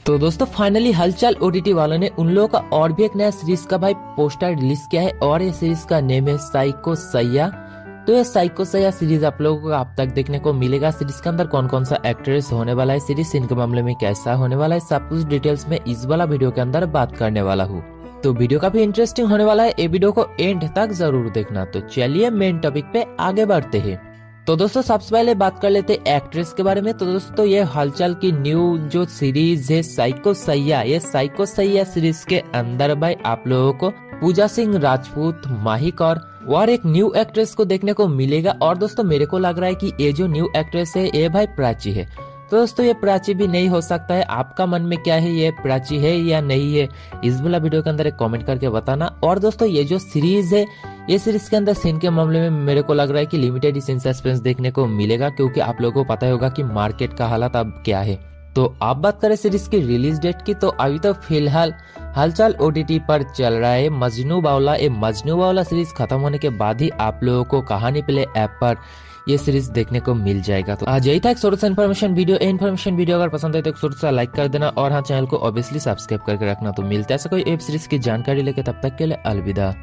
तो दोस्तों फाइनली हलचल ओटीटी वालों ने उन लोगों का और भी एक नया सीरीज का भाई पोस्टर रिलीज किया है और ये सीरीज का नेम है साइको सैया। तो ये साइको सैया सीरीज आप लोगों को अब तक देखने को मिलेगा। सीरीज के अंदर कौन कौन सा एक्ट्रेस होने वाला है, सीरीज इनके मामले में कैसा होने वाला है, सब कुछ डिटेल्स में इस वाला वीडियो के अंदर बात करने वाला हूँ। तो वीडियो काफी इंटरेस्टिंग होने वाला है, ये वीडियो को एंड तक जरूर देखना। तो चलिए मेन टॉपिक पे आगे बढ़ते हैं। तो दोस्तों सबसे पहले बात कर लेते हैं एक्ट्रेस के बारे में। तो दोस्तों ये हलचल की न्यू जो सीरीज है साइको सैया, ये साइको सैया सीरीज के अंदर भाई आप लोगों को पूजा सिंह राजपूत, माही कौर और एक न्यू एक्ट्रेस को देखने को मिलेगा। और दोस्तों मेरे को लग रहा है कि ये जो न्यू एक्ट्रेस है ये भाई प्राची है। तो दोस्तों ये प्राची भी नहीं हो सकता है। आपका मन में क्या है, ये प्राची है या नहीं है, इस वाला वीडियो के अंदर एक कमेंट करके बताना। और दोस्तों ये जो सीरीज है, ये सीरीज के अंदर सीन के मामले में मेरे को लग रहा है कि लिमिटेड सीन सस्पेंस देखने को मिलेगा, क्योंकि आप लोगों को पता होगा कि मार्केट का हालत अब क्या है। तो आप बात करें सीरीज की रिलीज डेट की, तो अभी तो फिलहाल हलचल ओटीटी पर चल रहा है मजनू बावला। ये मजनू बावला सीरीज खत्म होने के बाद ही आप लोगों को कहानी प्ले ऐप पर ये सीरीज देखने को मिल जाएगा। तो आज यही था एक छोटा सा इन्फॉर्मेशन वीडियो। इन्फॉर्मेशन वीडियो अगर पसंद है तो एक छोटा सा लाइक कर देना और हाँ चैनल को ऑब्वियसली सब्सक्राइब करके रखना। तो मिलता है ऐसा कोई वेब सीरीज की जानकारी लेके, तब तक के लिए अलविदा।